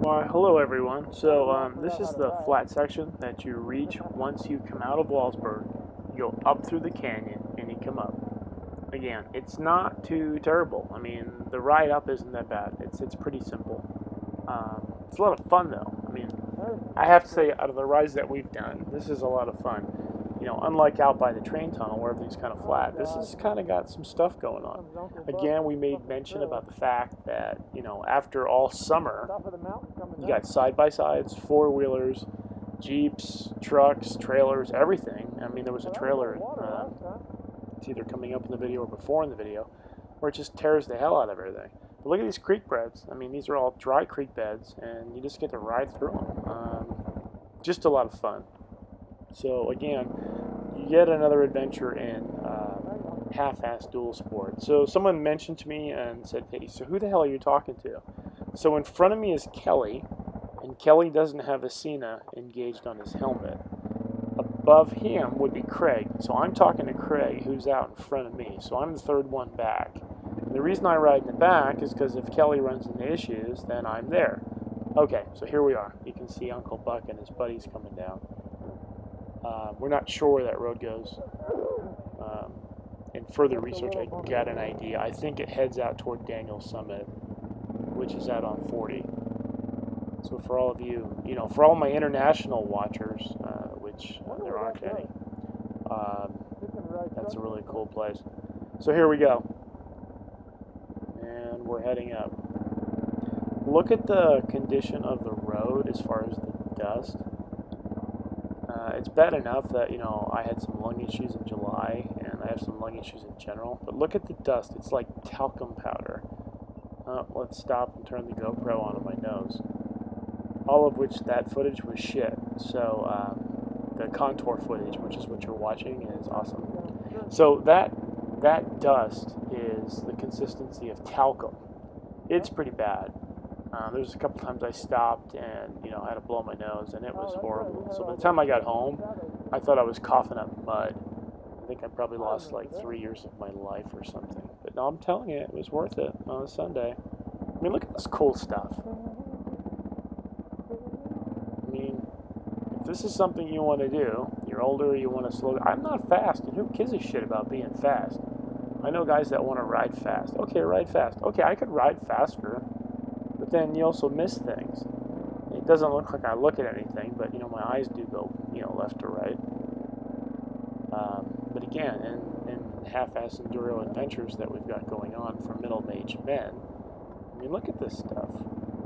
Why, hello everyone. So this is the flat section that you reach once you come out of Wallsburg. You go up through the canyon and you come up. Again, it's not too terrible. I mean, the ride up isn't that bad. It's pretty simple. It's a lot of fun though. I mean, I have to say, out of the rides that we've done, this is a lot of fun. You know, unlike out by the train tunnel where everything's kind of flat, this has kind of got some stuff going on. Again, we made mention about the fact that, you know, after all summer, you got side-by-sides, four-wheelers, Jeeps, trucks, trailers, everything. I mean, there was a trailer, it's either coming up in the video or before in the video, where it just tears the hell out of everything. But look at these creek beds. I mean, these are all dry creek beds, and you just get to ride through them. Just a lot of fun. So again, yet another adventure in half-assed dual sport. So someone mentioned to me and said, hey, so who the hell are you talking to? So in front of me is Kelly, and Kelly doesn't have a Cena engaged on his helmet. Above him would be Kraig. So I'm talking to Kraig, who's out in front of me. So I'm the third one back. And the reason I ride in the back is because if Kelly runs into issues, then I'm there. Okay, so here we are. You can see Uncle Buck and his buddies coming down. We're not sure where that road goes. In further research, I got an idea. I think it heads out toward Daniel's Summit, which is out on 40. So for all of you, you know, for all my international watchers, which there aren't any, that's a really cool place. So here we go. And we're heading up. Look at the condition of the road as far as the dust. It's bad enough that, you know, I had some lung issues in July, and I have some lung issues in general. But look at the dust. It's like talcum powder. Let's stop and turn the GoPro onto my nose. All of which that footage was shit. So the contour footage, which is what you're watching, is awesome. So that dust is the consistency of talcum. It's pretty bad. There's a couple times I stopped and, you know, I had to blow my nose, and it was horrible. So by the time I got home, I thought I was coughing up mud. I think I probably lost like 3 years of my life or something. But no, I'm telling you, it was worth it on a Sunday. I mean, look at this cool stuff. I mean, if this is something you want to do, you're older, you want to slow down. I'm not fast, and who gives a shit about being fast? I know guys that want to ride fast. Okay, ride fast. Okay, I could ride faster. But then you also miss things. It doesn't look like I look at anything, but, you know, my eyes do go, you know, left to right. But again, in half-ass enduro adventures that we've got going on for middle-aged men, I mean, look at this stuff.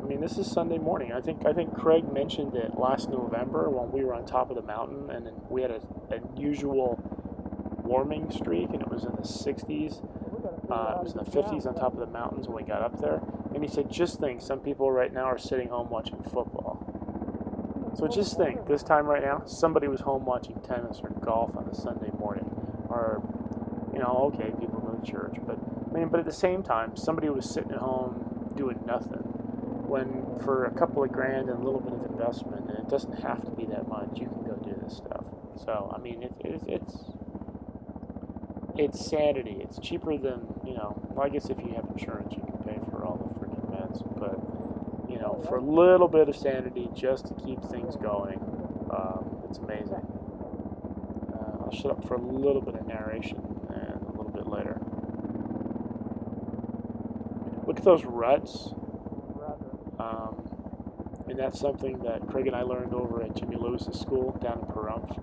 I mean, this is Sunday morning. I think Kraig mentioned it last November when we were on top of the mountain, and we had an unusual warming streak, and it was in the 60s. It was in the 50s on top of the mountains when we got up there. And he said, just think, some people right now are sitting home watching football. So just think, this time right now, somebody was home watching tennis or golf on a Sunday morning. Or, you know, okay, people go to church. But, I mean, but at the same time, somebody was sitting at home doing nothing. When for a couple of grand and a little bit of investment, and it doesn't have to be that much, you can go do this stuff. So, I mean, it's sanity. It's cheaper than, you know, well, I guess if you have insurance, you can pay for all the freaking meds. But, you know, for a little bit of sanity just to keep things going, it's amazing. I'll shut up for a little bit of narration and a little bit later. Look at those ruts. And that's something that Craig and I learned over at Jimmy Lewis's school down in Pahrump.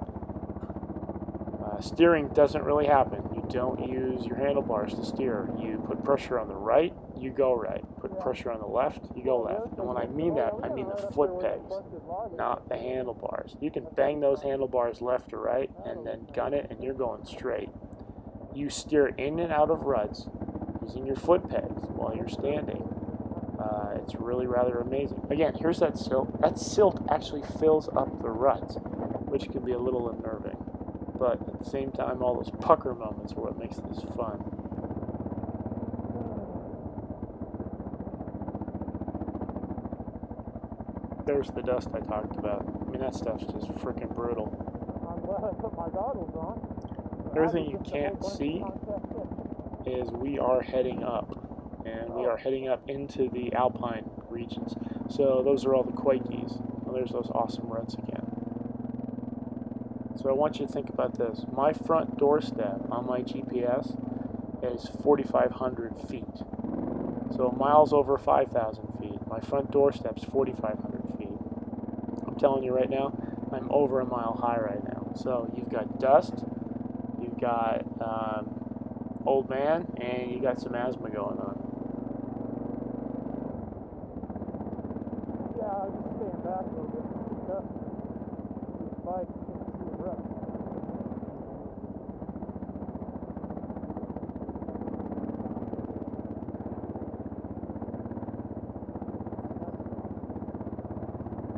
Steering doesn't really happen. You don't use your handlebars to steer. You put pressure on the right, you go right. Put pressure on the left, you go left. And when I mean that, I mean the foot pegs, not the handlebars. You can bang those handlebars left or right and then gun it, and you're going straight. You steer in and out of ruts using your foot pegs while you're standing. It's really rather amazing. Again, here's that silt. That silt actually fills up the ruts, which can be a little unnerving. But at the same time, all those pucker moments are what makes this fun. There's the dust I talked about. I mean, that stuff's just freaking brutal. I'm glad I put my goggles on. Everything you can't see is we are heading up. And we are heading up into the alpine regions. So So those are all the Quakies. Well, there's those awesome ruts again. So I want you to think about this. My front doorstep on my GPS is 4,500 feet. So miles over 5,000 feet. My front doorstep's 4,500 feet. I'm telling you right now, I'm over a mile high right now. So you've got dust, you've got old man, and you got some asthma going on. Yeah, I was just staying back a little bit. These bikes, you can see the rust.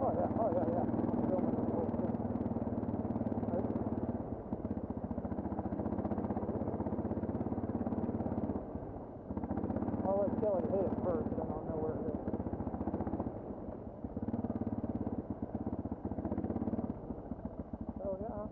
Oh yeah. I'm filming the whole thing. Right? I'll let Kelly hit it first, then I'll know where it is. Oh yeah.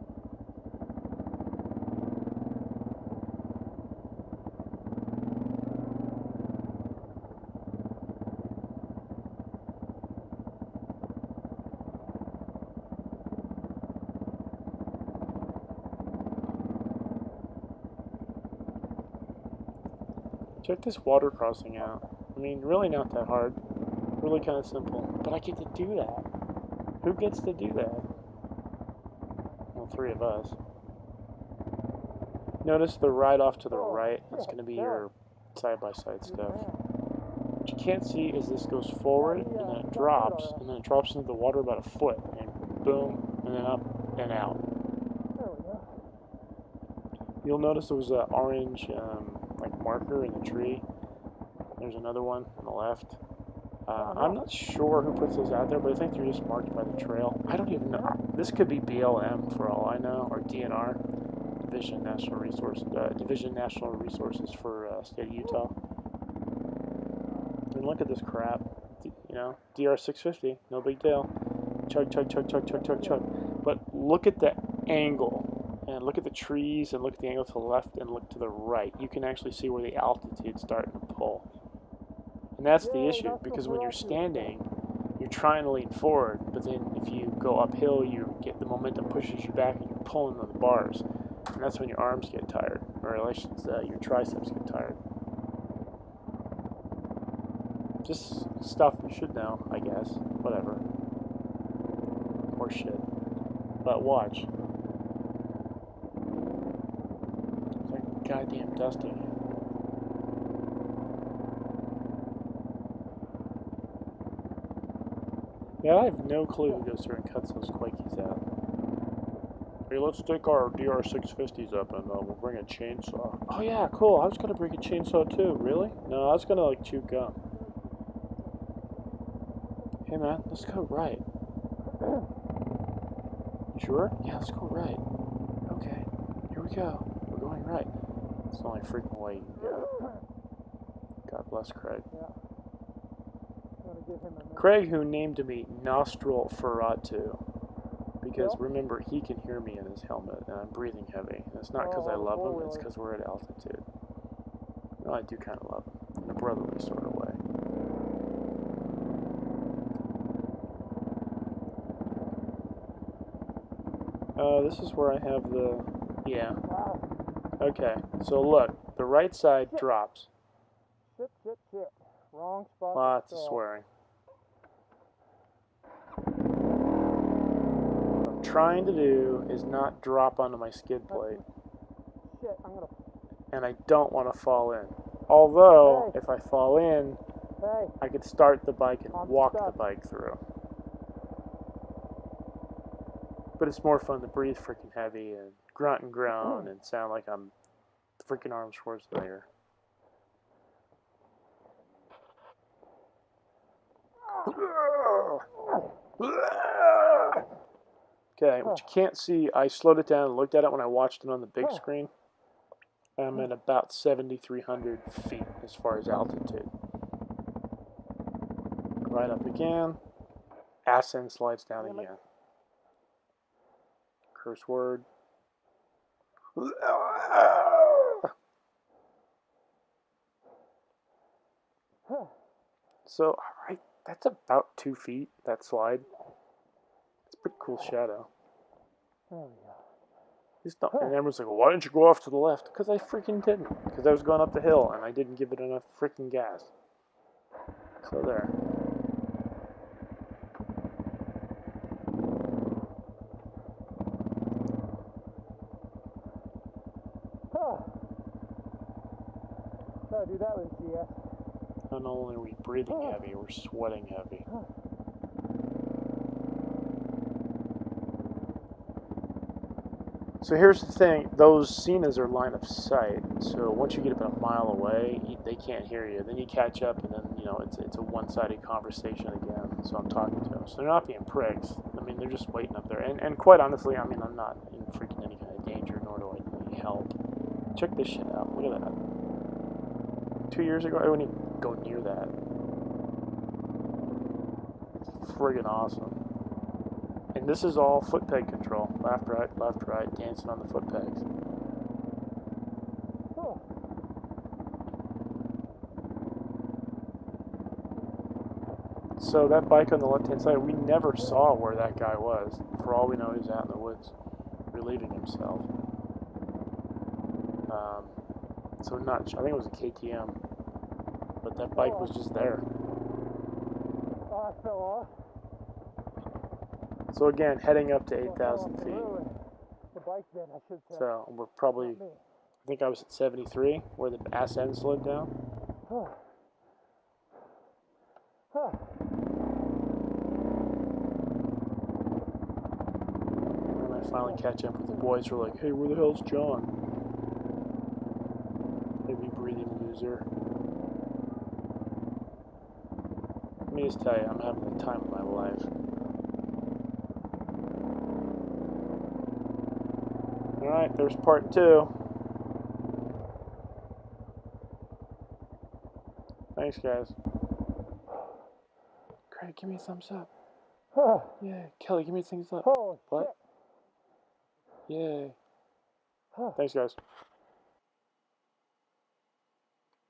Check this water crossing out. I mean, really not that hard. Really kind of simple. But I get to do that. Who gets to do that? Well, 3 of us. Notice the ride off to the right. That's going to be your side-by-side stuff. What you can't see is this goes forward, and then it drops, and then it drops into the water about a foot, and boom, and then up and out. There we go. You'll notice there was an orange like marker in the tree. There's another one on the left. I'm not sure who puts those out there, but I think they're just marked by the trail. I don't even know. This could be BLM for all I know, or DNR, Division National Resources for state of Utah. And look at this crap. You know, DR650, no big deal. Chug, chug, chug, chug, chug, chug, chug. But look at the angle. And look at the trees, and look at the angle to the left, and look to the right. You can actually see where the altitude's starting to pull. And that's the issue, because when you're standing, you're trying to lean forward, but then if you go uphill, you get the momentum pushes you back, and you're pulling on the bars. And that's when your arms get tired, or at least your triceps get tired. Just stuff you should know, I guess. Whatever. Or should. But watch. Goddamn dusting. Yeah, I have no clue who goes through and cuts those Quakies out. Hey, let's take our DR650s up and we'll bring a chainsaw. Oh yeah, cool. I was gonna bring a chainsaw too. Really? No, I was gonna like chew gum. Hey man, let's go right. You sure? Yeah, let's go right. Okay, here we go. We're going right. It's the only freaking way you can go. God bless Kraig. Yeah. Give him a Kraig, who named me Nostril Ferratu, because remember, he can hear me in his helmet, and I'm breathing heavy. And it's not because I love him, it's because we're at altitude. No, I do kind of love him, in a brotherly sort of way. This is where I have the... yeah. Okay, so look, the right side drops. Shit. Wrong spot. Lots of swearing. What I'm trying to do is not drop onto my skid plate. Shit, I'm gonna... And I don't want to fall in. Although, if I fall in, I could start the bike and walk the bike through. But it's more fun to breathe freaking heavy and grunt and groan and sound like I'm freaking Arnold Schwarzenegger. Okay, what you can't see, I slowed it down and looked at it when I watched it on the big screen. I'm at about 7,300 feet as far as altitude. Right up again. Ascend slides down again. Curse word. So, right That's about 2 feet, that slide. It's a pretty cool shadow. There we go. And everyone's like, well, why didn't you go off to the left? Because I freaking didn't. Because I was going up the hill and I didn't give it enough freaking gas. So there. Gotta do that with GS. Not only are we breathing heavy, we're sweating heavy. So here's the thing, those Cenas are line of sight, so once you get about a mile away, they can't hear you. Then you catch up, and then, you know, it's a one-sided conversation again, so I'm talking to them. So they're not being pricks. I mean, they're just waiting up there. And quite honestly, I mean, I'm not in freaking any kind of danger, nor do I need help. Check this shit out. Look at that. 2 years ago, I wouldn't even go near that. It's friggin' awesome. And this is all foot peg control. Left, right, dancing on the foot pegs. So that bike on the left-hand side, we never saw where that guy was. For all we know, he's out in the woods, relieving himself. So not sure. I think it was a KTM, but that bike was just there. Oh, I fell off. So again, heading up to 8,000 feet. The bike then, I should say. So we're probably, I think I was at 73, where the ass end slowed down. And I finally catch up with the boys who are like, hey, where the hell's John? Heavy breathing loser. Let me just tell you, I'm having the time of my life. Alright, there's part 2. Thanks, guys. Kraig, give me a thumbs up. Yeah, Kelly, give me a thumbs up. Holy What? shit. Yay. Thanks, guys.